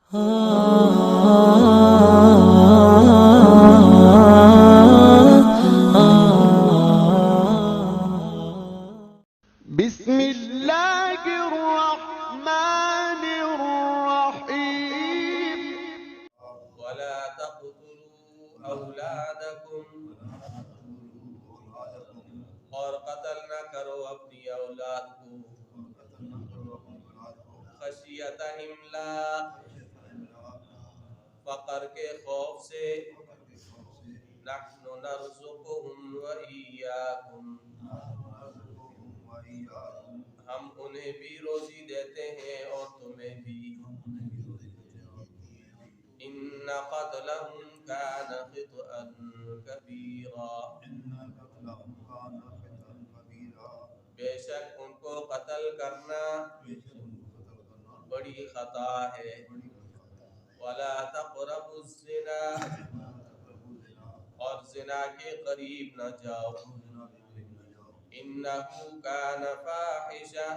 بسم الله الرحمن الرحيم. ولا تقتلوا أولادكم اور قتل نہ کرو اپنی اولاد کو خشیت املاق فقر کے خوف سے نحن نرزقهم وإياكم ہم انہیں بھی روزی دیتے ہیں اور تمہیں بھی ان قتلهم كان خطأ كبيرا بے شک ان کو قتل کرنا بڑی خطا ہے ولا تقربوا الزنا اور زنا کے قریب نہ جاؤ انہ کان فاحشہ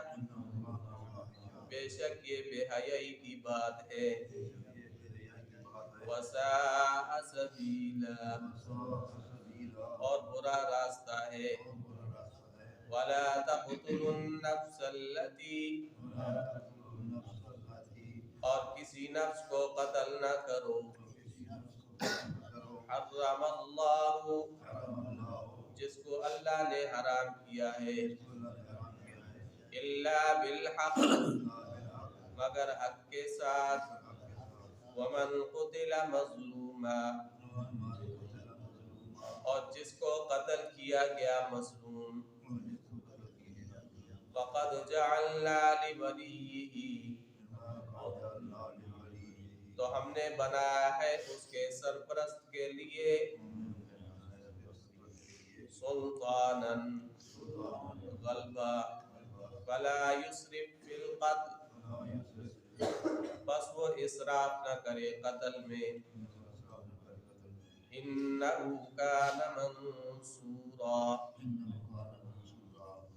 بے شک یہ بے حیائی کی بات ہے وساء سبیلا اور برا راستہ ہے ولا تقتلوا النفس التي اور کسی نفس کو قتل نہ کرو حرم اللہ جس کو اللہ نے حرام کیا ہے الا بالحق مگر حق کے ساتھ ومن قتل مظلوما اور جس کو قتل کیا گیا مظلوم فقد جعلنا لوليه تو ہم نے بنایا ہے اس کے سرپرست کے لیے سلطانا غلبہ فلا يسرف فی القتل بس وہ اسراف نہ کرے قتل میں انہ کان منصورا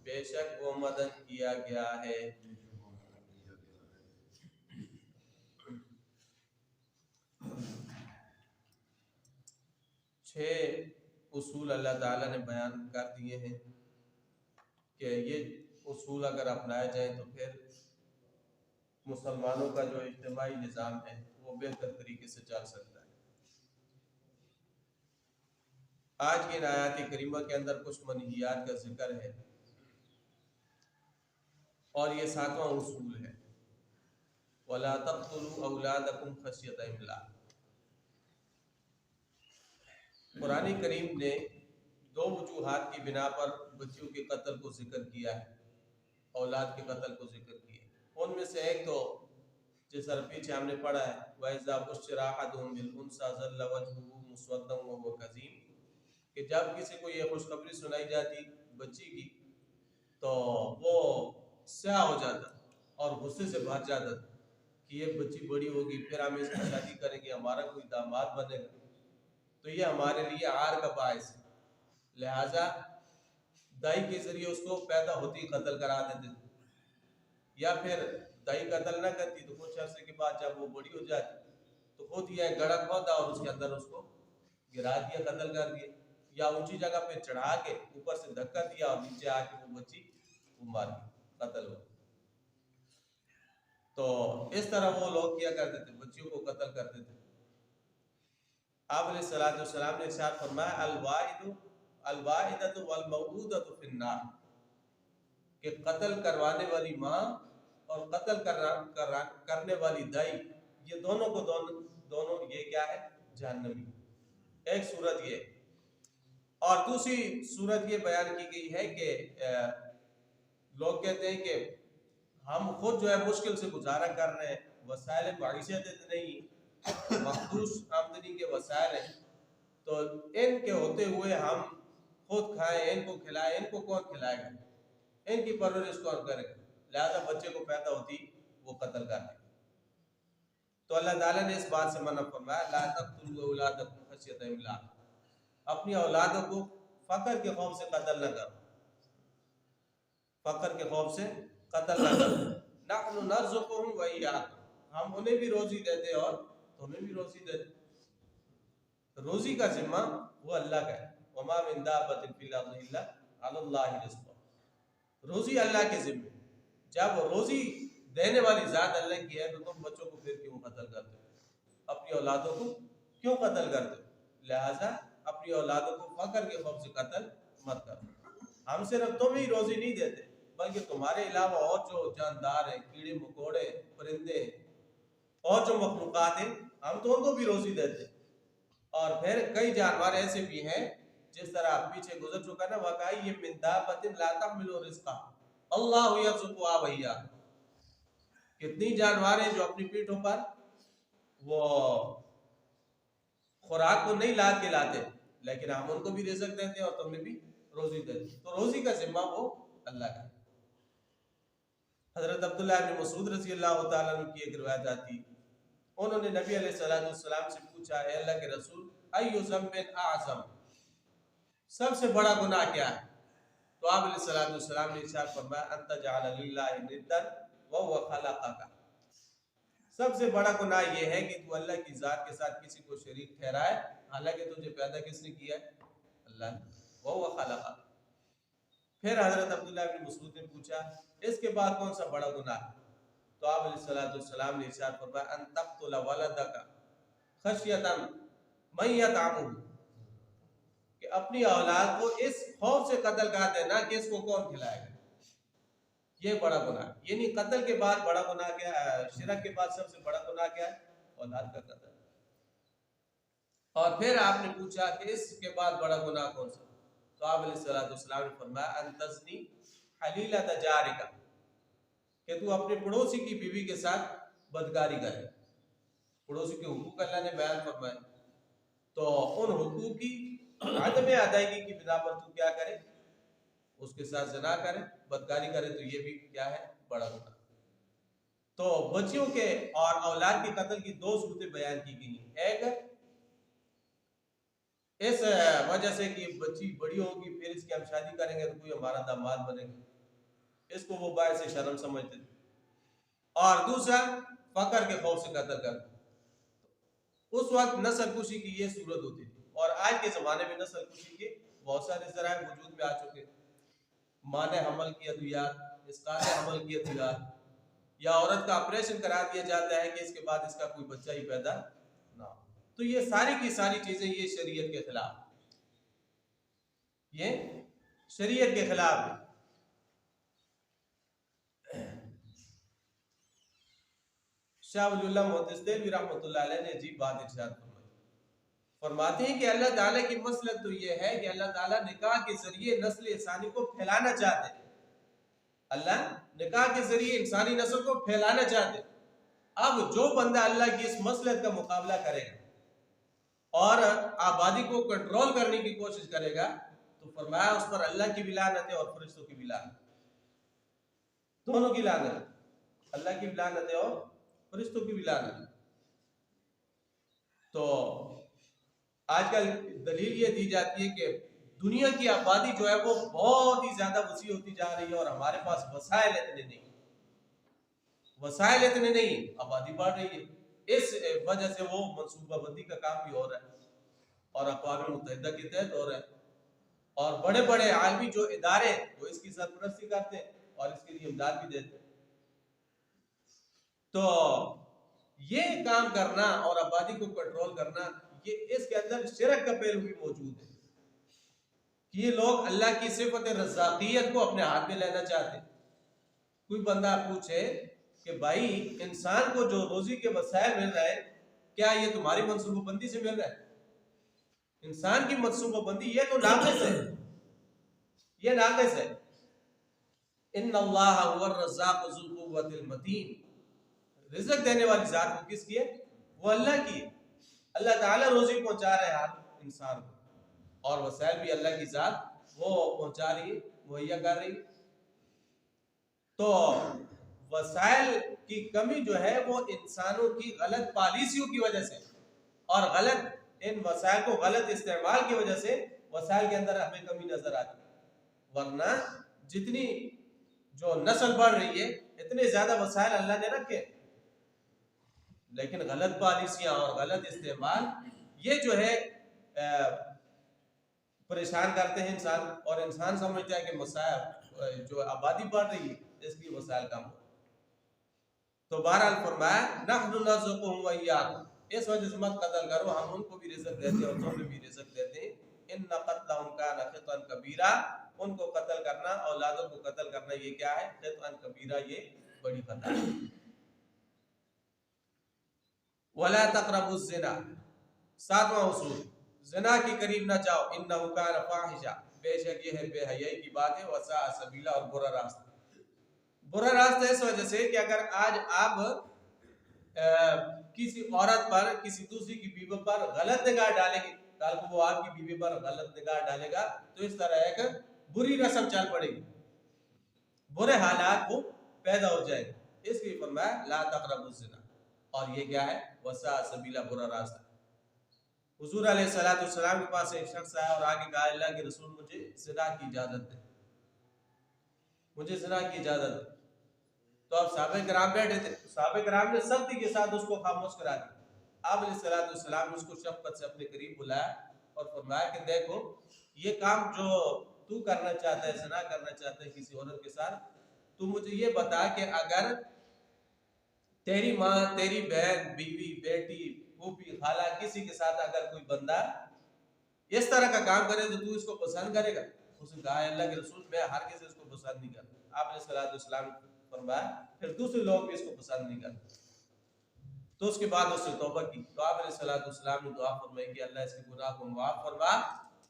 بے شک وہ مدد کیا گیا ہے 6 اصول اللہ تعالیٰ نے بیان کر دیے ہیں کہ یہ اصول اگر اپنائے جائیں تو پھر مسلمانوں کا جو اجتماعی نظام ہے وہ بہتر طریقے سے چل سکتا ہے. آج کی آیات کریمہ کے اندر کچھ منہیات کا ذکر ہے اور یہ 7واں اصول ہے وَلَا تَقْتُلُوا أَوْلَادَكُمْ خَشْيَةَ إِمْلَاقٍ. قرآن کریم نے 2 وجوہات کی بنا پر بچیوں کے قتل کو ذکر کیا ہے اولاد کے قتل کو ذکر کیا ہے. ان میں سے ایک تو جس طرح پیچھے ہم نے پڑھا ہے وَإِذَا بُشِّرَ أَحَدُهُم بِالْأُنثَىٰ ظَلَّ وَجْهُهُ مُسْوَدًّا وَهُوَ كَظِيمٌ کہ جب کسی کو یہ خوشخبری سنائی جاتی بچی کی تو وہ سیاہ ہو جاتا اور غصے سے بھر جاتا کہ یہ بچی بڑی ہوگی پھر ہم اس کی شادی کریں گے ہمارا کوئی داماد بنے گا تو یہ ہمارے لیے عار کا باعث ہے. لہٰذا دائی کے ذریعے اس کو پیدا ہوتی قتل کرا دیتے تھے یا پھر دائی قتل نہ کرتی تو کچھ عرصے کے بعد جب وہ بڑی ہو جاتی تو خود یہ گڑھا کھودا اور اس کے اندر اس کو گرا دیا قتل کر دیا یا اونچی جگہ پہ چڑھا کے اوپر سے دھکا دیا اور نیچے آ کے وہ بچی وہ مار دی قتل ہو. تو اس طرح وہ لوگ کیا کرتے تھے بچیوں کو قتل کرتے تھے. آپ علیہ الصلوۃ والسلام نے ارشاد فرمایا الواحدۃ والموعودۃ فی النار کہ قتل کروانے والی ماں اور قتل کرنے والی دائی یہ دونوں کو دونوں یہ کیا ہے جہنمی. ایک صورت یہ اور دوسری صورت یہ بیان کی گئی ہے کہ لوگ کہتے ہیں کہ ہم خود جو ہے مشکل سے گزارا کر رہے ہیں وسائل معیشت نہیں مخدوش آمدنی کے وسائل ہیں تو ان کے ہوتے ہوئے ہم خود کھائیں ان کو کھلائیں ان کو کون کھلائے گا ان کی پرورش کون کرے گا لہذا بچے کو پیدا ہوتی وہ قتل کر دے. تو اللہ تعالیٰ نے اس بات سے منع فرمایا لا تقتلوا اولادکم خشیۃ املاق اپنی اولادوں کو فقر کے خوف سے قتل نہ کرو فقر کے خوف سے قتل نہ کرو نحن نرزقهم وإياكم ہم انہیں بھی روزی دیتے اور تمہیں بھی روزی دیتے۔ روزی کا ذمہ وہ اللہ کا ہے، وما من دابۃ فی الارض الا علی اللہ رزقها، روزی اللہ کے ذمہ۔ جب روزی دینے والی ذات اللہ کی ہے تو تم بچوں کو پھر کیوں قتل کرتے ہو، اپنی اولادوں کو کیوں قتل کرتے ہو؟ لہذا اپنی اولادوں کو فقر کے خوف سے قتل مت کرو۔ ہم صرف تم ہی روزی نہیں دیتے بلکہ تمہارے علاوہ اور جو جاندار ہیں، کیڑے مکوڑے، پرندے اور جو مخلوقات ہیں، ہم تو ان کو بھی روزی دیتے۔ اور پھر کئی جانور ایسے بھی ہیں جس طرح پیچھے گزر چکا نا، وَكَأَيٍّ مِّن دَابَّةٍ لَا تَحْمِلُ رِزْقَهَا اللَّهُ يَرْزُقُهَا وَإِيَّاكُمْ، کتنی جانور ہیں جو اپنی پیٹھوں پر وہ خوراک کو نہیں لاد کے لاتے، لیکن ہم ان کو بھی رزق دیتے ہیں اور تمہیں بھی روزی دیتے ہیں۔ تو روزی کا ذمہ وہ اللہ کا ہے۔ حضرت عبداللہ بن مسعود رضی اللہ تعالیٰ عنہ کی ایک روایت آتی، انہوں نے نبی علیہ السلام سے پوچھا، اے اللہ کے رسول، ایُّ ذنب اعظم، سب سے بڑا گناہ کیا ہے؟ تو آپ علیہ السلام نے ارشاد فرمایا، ان تجعل للہ ندا وهو خلقک، سب سے بڑا گناہ یہ ہے کہ تو اللہ کی ذات کے ساتھ کسی کو شریک ٹھہرائے، حالانکہ تجھے پیدا کس نے کیا ہے؟ اللہ نے، وهو خلقک۔ پھر حضرت عبداللہ بن مسعود نے پوچھا، اس کے بعد کون سا بڑا گناہ ہے؟ تو آپ علیہ السلام نے ارشاد فرمایا، ان تقتل ولدک خشیۃ من یطعمہ، کہ اپنی اولاد کو اس خوف سے قتل کر دینا کہ اس کو کون کھلائے گا، یہ بڑا گناہ ہے۔ یعنی قتل کے بعد بڑا گناہ کیا ہے؟ شرک کے بعد سب سے بڑا گناہ کیا ہے؟ اولاد کا قتل۔ اور پھر آپ نے پوچھا کہ اس کے بعد بڑا گناہ کون سا؟ تو آپ علیہ السلام نے فرمایا، ان تزنی حلیلۃ جارک، کہ تو اپنے پڑوسی کی بیوی کے ساتھ بدکاری کرے۔ پڑوسی کے حقوق اللہ نے بیان فرمائے، تو ان حقوق کی عدم ادائیگی کی بنا پر تو کیا کرے؟ اس کے ساتھ زنا کرے، بدکاری کرے، تو یہ بھی کیا ہے؟ بڑا گناہ۔ تو بچیوں کے اور اولاد کے قتل کی دو صورتیں بیان کی گئی ہیں، ایک اس وجہ سے کہ بچی بڑی ہوگی پھر اس کی ہم شادی کریں گے تو کوئی ہمارا داماد بنے گا، اس کو وہ باعث شرم سمجھتے تھے، اور دوسرا فقر کے خوف سے قتل کرتے۔ اس وقت نسل کشی کی یہ صورت ہوتی تھی، اور آج کے زمانے میں نسل کشی کے بہت سارے ذرائع وجود میں آ چکے، مانع حمل کی ادویات، اسقاط حمل کی ادویات، یا عورت کا آپریشن کرا دیا جاتا ہے کہ اس کے بعد اس کا کوئی بچہ ہی پیدا نہ ہو۔ تو یہ ساری کی ساری چیزیں یہ شریعت کے خلاف، یہ شریعت کے خلاف ہے۔ شاہ ولی اللہ محدث دہلوی رحمۃ اللہ علیہ نے عجیب بات ارشاد فرمائی، فرماتے ہیں کہ اللہ تعالیٰ کی مصلحت تو یہ ہے کہ اللہ تعالیٰ نکاح کے ذریعے نسل انسانی کو پھیلانا چاہتے ہیں، اللہ نکاح کے ذریعے انسانی نسل کو پھیلانا چاہتے ہیں۔ اب جو بندہ اللہ کی اس مصلحت کا مقابلہ کرے گا اور آبادی کو کنٹرول کرنے کی کوشش کرے گا تو فرمایا اس پر اللہ کی بھی لعنت ہے اور فرشتوں کی بھی لعنت، دونوں کی لعنت ہے، اللہ کی بھی لعنت ہے اور فرشتوں کی بھی لعنت ہے۔ تو آج کل دلیل یہ دی جاتی ہے کہ دنیا کی آبادی جو ہے وہ بہت ہی زیادہ وسیع ہوتی جا رہی ہے اور ہمارے پاس وسائل اتنے نہیں، وسائل اتنے نہیں، آبادی بڑھ رہی ہے، اس وجہ سے وہ منصوبہ بندی کا کام بھی ہو رہا ہے اور اقوام متحدہ کے تحت ہو رہا ہے، اور بڑے بڑے عالمی جو ادارے وہ اس کی سرپرستی کرتے ہیں اور اس کے لیے امداد بھی دیتے ہیں۔ تو یہ کام کرنا اور آبادی کو کنٹرول کرنا، یہ اس کے اندر شرک کا پہلو بھی موجود ہے کہ یہ لوگ اللہ کی صفت رزاقیت کو اپنے ہاتھ میں لینا چاہتے ہیں۔ کوئی بندہ پوچھے کہ بھائی انسان کو جو روزی کے وسائل مل رہے ہیں کیا یہ تمہاری منصوبہ بندی سے مل رہا ہے؟ انسان کی منصوبہ بندی یہ تو ناقص ہے، یہ ناقص ہے۔ ان اللہ هو الرزاق ذو القوۃ المتین، رزق دینے والی ذات وہ کس کی ہے؟ وہ اللہ کی ہے۔ اللہ تعالیٰ روزی پہنچا رہے ہیں ہر انسان کو، اور وسائل بھی اللہ کی ذات وہ پہنچا رہی ہے، مہیا کر رہی ہے۔ تو وسائل کی کمی جو ہے وہ انسانوں کی غلط پالیسیوں کی وجہ سے اور غلط ان وسائل کو غلط استعمال کی وجہ سے وسائل کے اندر ہمیں کمی نظر آتی ہے، ورنہ جتنی جو نسل بڑھ رہی ہے اتنے زیادہ وسائل اللہ نے رکھے، لیکن غلط پالیسیاں اور غلط استعمال یہ جو ہے پریشان کرتے ہیں انسان، اور انسان سمجھتا ہے کہ مسائل جو آبادی بڑھ رہی ہے اس لیے مسائل کم ہو. تو بہرحال فرمایا نحن نرزقهم وإياكم، اس وجہ سے مت قتل کرو، ہم ان کو بھی رزق دیتے ہیں اور تمہیں بھی رزق دیتے ہیں. ان قتلهم كان خطئا كبيرا، ان کو قتل کرنا، اولادوں کو قتل کرنا یہ کیا ہے؟ خطئا کبیرہ، یہ بڑی خطا ہے. ولا تقربوا الزنا، ساتواں اصول، زنا کے قریب نہ جاؤ. انه كان فاحشہ، بے شک یہ ہے بے حیائی کی بات ہے. وساء سبیلا، اور برا راستہ. برا راستہ اس وجہ سے کہ اگر آج آپ کسی عورت پر، کسی دوسری کی بیوی پر غلط نگاہ ڈالیں گے، کل کو وہ آپ کی بیوی پر غلط نگاہ ڈالے گا تو اس طرح ایک بری رسم چل پڑے گی، برے حالات وہ پیدا ہو جائیں گے. اس لیے فرمایا لا تقربوا الزنا، اور یہ کیا ہے؟ وساء سبیلا، برا راستہ. حضور علیہ السلام کے پاس ایک شخص آیا اور آگے کہا اللہ کے رسول مجھے زنا کی اجازت دے، مجھے زنا کی اجازت دے. تو اب صحابہ کرام بیٹھے تھے، صحابہ کرام نے سختی کے ساتھ اس کو خاموش کرا دیا. آپ علیہ السلام نے اس کو شفقت سے اپنے قریب بلایا اور فرمایا کہ دیکھو یہ کام جو تو کرنا چاہتا ہے، زنا کرنا چاہتا ہے کسی عورت کے ساتھ، تو مجھے یہ بتا کہ اگر تیری ماں، تیری بہن، بیوی، بیٹی، پھوپھی، خالہ، کسی کے ساتھ اگر کوئی بندہ اس طرح کا کام کرے تو اس کو پسند کرے گا؟ اس نے کہا اللہ کے رسول میں ہرگز اس کو پسند نہیں کرتا. آپ علیہ السلام نے فرمایا پھر دوسرے لوگ بھی اس کو پسند نہیں کرتے. تو اس کے بعد اس نے توبہ کی. تو آپ علیہ السلام نے دعا فرمائی کہ اللہ اس کے گناہ کو معاف فرما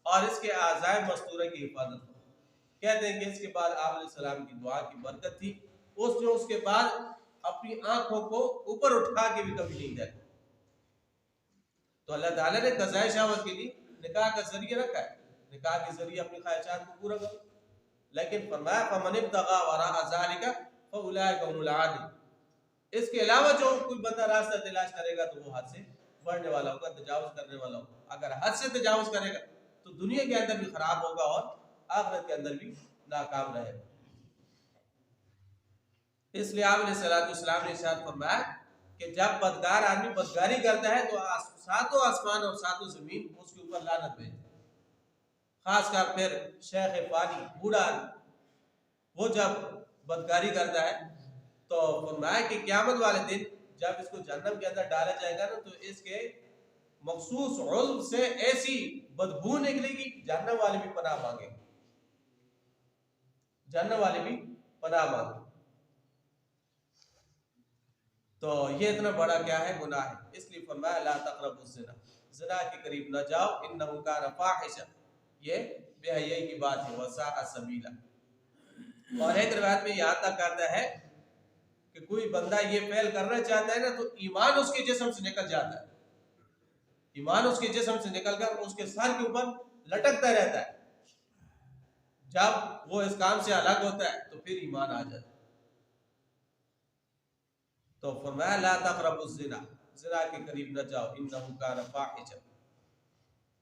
اور اس کے اعضاء مستورہ کی حفاظت فرما. کہتے ہیں کہ اس کے بعد آپ علیہ السلام کی دعا کی برکت تھی، اس کے بعد اپنی آنکھوں کو اوپر اٹھا کے بھی کبھی نہیں دیکھا. تو اللہ تعالیٰ نے قضاء شہوت کے لیے نکاح کا ذریعہ رکھا ہے، نکاح کے ذریعے اپنی خواہشات کو پورا کرو. لیکن فرمایا فمن ابتغى وراء ذلك فاولئك هم العادون، اس کے علاوہ جو کوئی بندہ راستہ تلاش کرے گا تو وہ حد سے بڑھنے والا ہوگا، تجاوز کرنے والا ہوگا. اگر حد سے تجاوز کرے گا تو دنیا کے اندر بھی خراب ہوگا اور آخرت کے اندر بھی ناکام رہے گا. اس لیے آپ علیہ السلام نے ارشاد فرمایا کہ جب بدکار آدمی بدکاری کرتا ہے تو ساتوں آسمان اور ساتوں زمین اس کے اوپر لعنت بھیجتے ہیں. خاص کر پھر شیخ فانی، بوڑھا وہ جب بدکاری کرتا ہے تو فرمایا کہ قیامت والے دن جب اس کو جہنم کے اندر ڈالا جائے گا نا تو اس کے مخصوص عضو سے ایسی بدبو نکلے گی جہنم والے بھی پناہ مانگے، جہنم والے بھی پناہ مانگے. تو یہ اتنا بڑا کیا ہے؟ گناہ ہے. اس لیے فرمایا لا تقربوا الزنا، زنا کے قریب نہ جاؤ. انه كان فاحشا، یہ بے حیائی کی بات ہے. وساء سبیلا، اور ایک روایت میں یہاں تک آتا ہے کہ کوئی بندہ یہ فعل کرنا چاہتا ہے نا تو ایمان اس کے جسم سے نکل جاتا ہے، ایمان اس کے جسم سے نکل کر اس کے سر کے اوپر لٹکتا رہتا ہے. جب وہ اس کام سے الگ ہوتا ہے تو پھر ایمان آ جاتا ہے. تو فرمایا لا تقربوا الزنا، زنا کے قریب نہ جاؤ. انه كان فاحشا،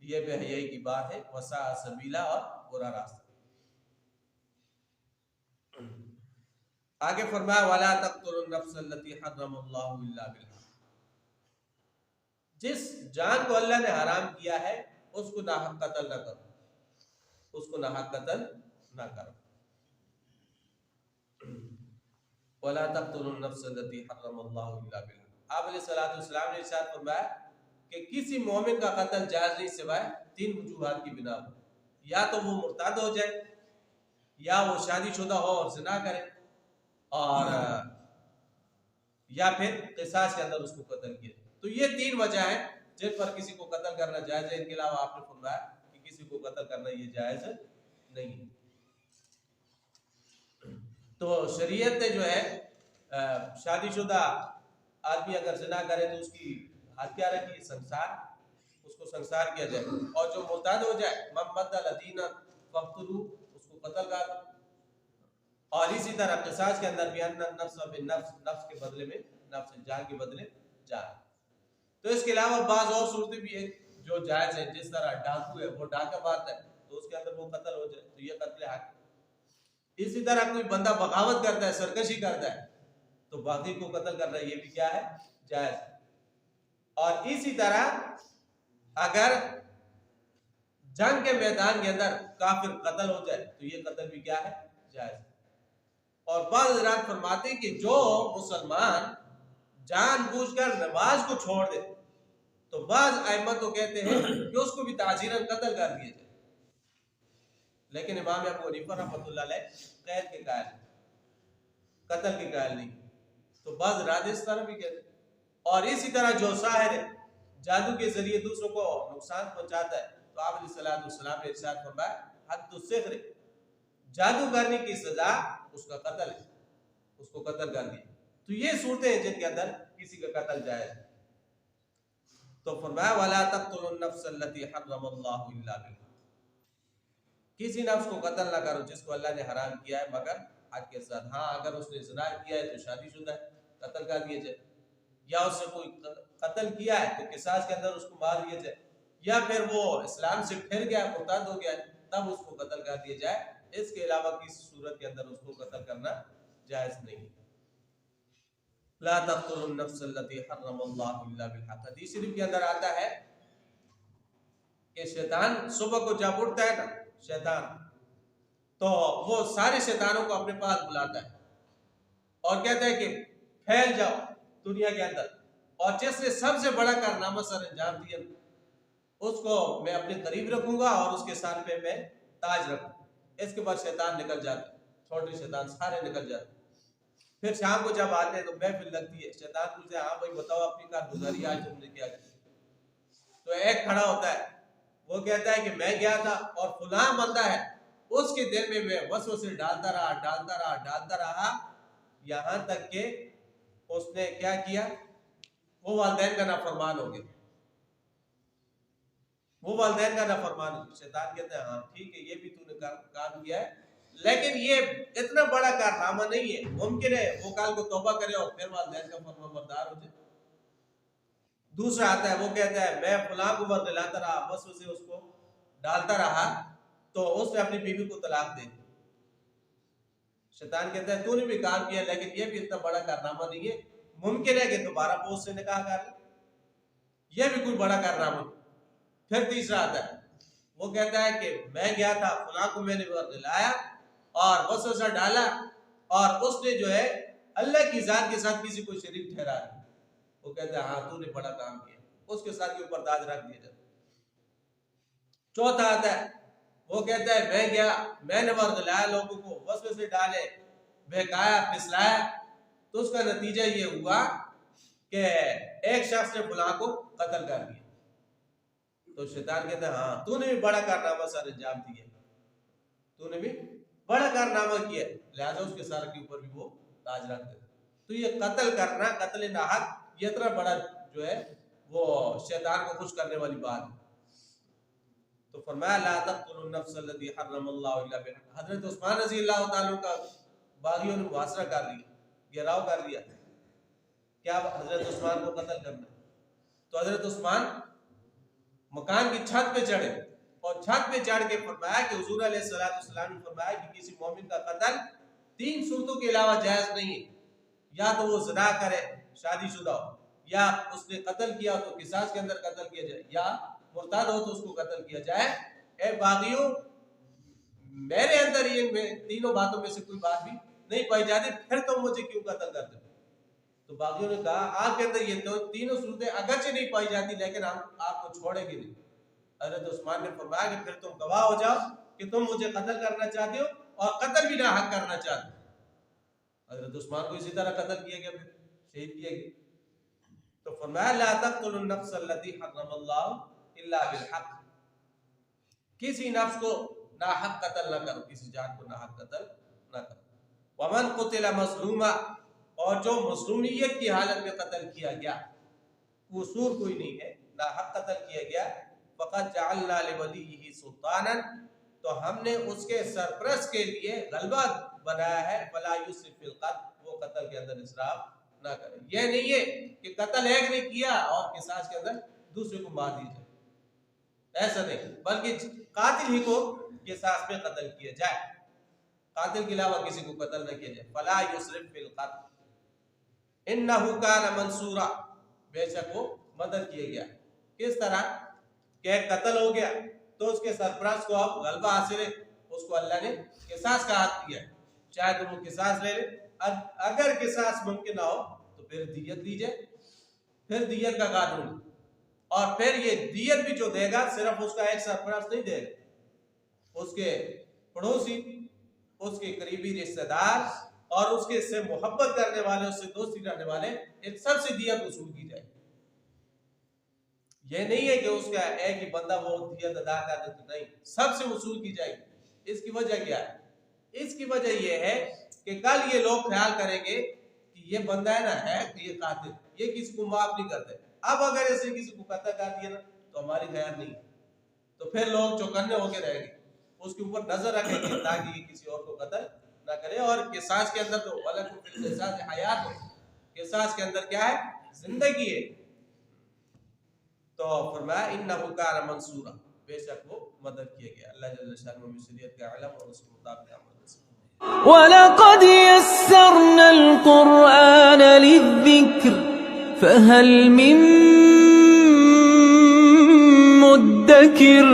یہ بے حیائی کی بات ہے. وساء سبیلا، اور برا راستہ. آگے فرمایا ولا تقتلوا النفس التي حرم الله الا بالحق، جس جان کو اللہ نے حرام کیا ہے اس کو ناحق قتل نہ کرو، اس کو ناحق قتل نہ کرو. ولا تقتلوا النفس التي حرم الله الا بالحق. آپ علیہ السلام نے ارشاد فرمایا کہ کسی مومن کا قتل جائز نہیں سوائے تین وجوہات کی بنا پر. یا تو وہ مرتد ہو جائے، یا وہ شادی شدہ ہو اور زنا کرے، اور یا پھر قصاص کے اندر اس کو قتل کیا. تو یہ تین وجہ ہیں جن پر کسی کو قتل کرنا جائز ہے. ان کے علاوہ آپ نے فرمایا کہ کسی کو قتل کرنا یہ جائز نہیں. تو شریعت نے جو ہے شادی شدہ آدمی اگر زنا کرے تو اس کی حد کیا رکھی؟ سنسار، اس کو سنسار کیا جائے. اور جو مرتد ہو جائے من بدل دینا فاقتلوہ، اس کو قتل کر دو. اور اسی طرح قصاص کے اندر بھی ان النفس بالنفس، نفس کے بدلے میں نفس، جان کے بدلے جان. تو اس کے علاوہ بعض اور صورتیں بھی ہیں جو جائز ہیں. جس طرح ڈاکو ہے وہ ڈاکہ مارتا ہے تو اس کے اندر وہ قتل ہو جائے تو یہ قتل حق. اسی طرح کوئی بندہ بغاوت کرتا ہے، سرکشی کرتا ہے تو باغی کو قتل کرنا یہ بھی کیا ہے؟ جائز. اور اسی طرح اگر جنگ کے میدان کے اندر کافر قتل ہو جائے تو یہ قتل بھی کیا ہے؟ جائز ہے۔ اور بعض حضرات فرماتے ہیں کہ جو مسلمان جان بوجھ کر نماز کو چھوڑ دے تو بعض ائمہ تو کہتے ہیں کہ اس کو بھی تعزیراً قتل کر دیا جائے، لیکن امام ابو حنیفہ رحمۃ اللہ علیہ قید کے قائل ہیں، قتل کے قائل نہیں۔ تو بعض حضرات اس طرح بھی کہتے ہیں۔ اور اسی طرح جو ساحر ہے، جادو کے ذریعے دوسروں کو نقصان پہنچاتا ہے، تو آپ علیہ السلام نے ارشاد فرمایا حد السحر، جادو کرنے کی سزا اس کا قتل ہے، اس کو قتل کر دیا۔ تو یہ صورتیں ہیں جن کے اندر کسی کا قتل جائز ہے۔ تو فرمایا وَلَا تَقْتُلُوا النَّفْسَ الَّتِي حَرَّمَ اللَّهُ إِلَّا بِالْحَقِّ، کسی نفس کو قتل نہ کرو جس کو اللہ نے حرام کیا ہے مگر حق کے ساتھ۔ ہاں اگر اس نے زنا کیا ہے تو شادی شدہ ہے، قتل کر دیا جائے، یا اس نے کوئی قتل کیا ہے تو قصاص کے اندر اس کو مار دیا جائے، یا پھر وہ اسلام سے پھر گیا، مرتد ہو گیا تب اس کو قتل کر دیا جائے۔ اس کے علاوہ کسی صورت کے اندر اس کو قتل کرنا جائز نہیں۔ لا تقتلوا النفس التي حرم الله الا بالحق، حدیث شریف کے اندر آتا ہے کہ شیطان صبح کو جب اٹھتا ہے نا شیطان، تو وہ سارے شیطانوں کو اپنے پاس بلاتا ہے اور کہتا ہے کہ پھیل جاؤ دنیا کے اندر، اور جس نے سب سے بڑا کارنامہ سر انجام دیا اس کو میں اپنے قریب رکھوں گا اور اس کے سر پہ میں تاج رکھوں۔ اس کے بعد شیطان نکل جاتا ہے، چھوٹے شیطان سارے نکل جاتے ہیں۔ پھر شام کو جب آتے ہیں تو محفل لگتی ہے، شیطان پوچھتے ہیں ہاں بھائی بتاؤ اپنی کارگزاری آج تم نے کیا کیا؟ تو ایک کھڑا ہوتا ہے، وہ کہتا ہے کہ میں گیا تھا اور فلاں بندہ ہے، اس کے دل میں میں وسوسے ڈالتا رہا یہاں تک کہ اس نے کیا کیا، وہ والدین کا نافرمان ہو گیا، وہ والدین کا نافرمان ہو گیا۔ شیطان کہتا ہے ہاں ٹھیک ہے یہ بھی تو نے کام کیا ہے، لیکن یہ اتنا بڑا کارنامہ نہیں ہے، ممکن ہے وہ کل کو توبہ کرے اور پھر والدین کا فرمانبردار ہو جائے۔ دوسرا آتا ہے، وہ کہتا ہے میں فلاں کو ورگلاتا رہا، بس اسے اس کو ڈالتا رہا تو اس نے اپنی بیوی کو طلاق دے دی۔ شیطان کہتا ہے تو نے بھی کام کیا لیکن یہ بھی اتنا بڑا کارنامہ نہیں ہے، ممکن ہے کہ دوبارہ پوست سے نکاح کر لے، یہ بھی کوئی بڑا کارنامہ نہیں۔ پھر تیسرا آتا ہے، وہ کہتا ہے کہ میں گیا تھا فلاں کو میں نے ورگلایا اور وسوسہ ڈالا اور اس نے جو ہے اللہ کی ذات کے ساتھ کسی کو شریک ٹھہرا دیا۔ وہ کہتا ہے ہاں تو نے بڑا کام کیا، اس کے ساتھ کے اوپر تاج رکھ دیا جاتا۔ چوتھا آتا ہے، وہ کہتا ہے میں گیا میں نے ورگلایا لوگوں کو، وسوسے ڈالے، بہکایا پھسلایا، تو اس کا نتیجہ یہ ہوا کہ ایک شخص نے فلاں کو قتل کر دیا۔ تو شیطان کہتا ہے ہاں تو نے بھی بڑا کارنامہ سر انجام دیا، تو نے بھی بڑا کارنامہ کیا، لہذا اس کے سر کے اوپر بھی وہ تاج رکھ دیتا۔ تو یہ قتل کرنا، قتل ناحق، یہ اتنا بڑا جو ہے وہ شیطان کو خوش کرنے والی بات ہے۔ تو فرمایا لا تقتلوا النفس التي حرم الله الا بالحق۔ حضرت عثمان رضی اللہ تعالیٰ کا باغیوں نے محاصرہ کر لیا، گھیراؤ کر لیا، کیا حضرت عثمان کو قتل کرنا؟ تو حضرت عثمان مکان کی چھت پہ چڑھے اور چھت پہ چڑھ کے فرمایا کہ حضور علیہ السلام نے فرمایا کہ کسی مومن کا قتل 3 صورتوں کے علاوہ جائز نہیں ہے، یا تو وہ زنا کرے شادی شدہ ہو، یا اس نے قتل کیا تو قصاص کے اندر قتل کیا جائے، یا مرتد ہو تو اس کو قتل کیا جائے۔ اے باغیوں میرے اندر یہ تینوں باتوں میں سے کوئی بات بھی نہیں پائی جاتی، پھر تم مجھے کیوں قتل کرتے ہو؟ تو باغیوں نے کہا آپ کے اندر یہ تینوں صورتیں اگرچہ نہیں پائی جاتی لیکن ہم آپ کو چھوڑیں گے نہیں۔ حضرت عثمان نے فرمایا کہ پھر تم گواہ ہو جاؤ کہ تم مجھے قتل کرنا چاہتے ہو اور قتل بھی ناحق کرنا چاہتے ہو۔ حضرت عثمان کو اسی طرح قتل کیا گیا، شہید کیا گیا۔ تو فرمایا لا تقتلوا النفس التي حرم الله الا بالحق، کسی نفس کو ناحق قتل نہ کرو، کسی جان کو ناحق قتل نہ کرو۔ ومن قتل مظلوما، اور جو مظلومیت کی حالت میں قتل کیا گیا، قصور کوئی نہیں ہے، ناحق قتل کیا گیا، فقد جعلنا لولیہ سلطانا، تو ہم نے اس کے سرپرست کے لیے غلبہ بنایا ہے، فلا یسرف فی القتل، وہ قتل کے اندر اسراف نہ کرے۔ یہ نہیں ہے کہ قتل ایک نے کیا اور قصاص کے اندر دوسرے کو مار دیا جائے، ایسا نہیں، بلکہ قاتل ہی کو قصاص میں قتل کیا جائے، قاتل کے علاوہ کسی کو قتل نہ کیا جائے۔ فلا یسرف فی القتل انہ کان منصورا، بے شک وہ مدد کیا گیا. کس طرح کہ ایک قتل ہو گیا تو اس کے سرپرست کو اب غلبہ حاصل ہے, اس کو اللہ نے قصاص کا حق دیا, چاہے تو وہ قصاص لے لے, اگر قصاص ممکن نہ ہو تو پھر دیت دی جائے, پھر دیت کا قانون, اور پھر یہ دیت بھی جو دے گا صرف اس کا ایک سرپرست نہیں دے گا, اس کے پڑوسی, اس کے قریبی رشتہ دار اور اس کے سے محبت کرنے والے, اس سے دوستی کرنے والے, ان سب سے دیت وصول کی جائے. یہ نہیں ہے کہ اس کا ایک ہی بندہ وہ دیت ادا کر دے, تو نہیں, سب سے وصول کی جائے گی. اس کی وجہ کیا ہے؟ اس کی وجہ یہ ہے کہ کل یہ لوگ خیال کریں گے کہ یہ بندہ ہے نا, ہے یہ قاتل, یہ کسی کو معاف نہیں کرتے. اب اگر ایسے کسی کو قتل کر دیا نا تو ہماری خیر نہیں, تو پھر لوگ چوکنے ہو کے رہیں گے, اس کے اوپر نظر رکھیں گے تاکہ یہ کسی اور کو قتل نہ کرے. اور قصاص کے اندر تو وَلَكُمْ فِي الْقِصَاصِ حَيَاتٌ, قصاص کے اندر کیا ہے؟ زندگی ہے. تو فرمایا اِنَّهُ كَانَ مَنْصُورًا, بے شک وہ مدد کیا گیا. اللہ جل شانہ مصریت کا علم اور اس کے مطابق عمل. وَلَقَدْ يَسَّرْنَا الْقُرْآنَ لِلذِّكْرِ فَهَلْ مِن مُدَّكِرٍ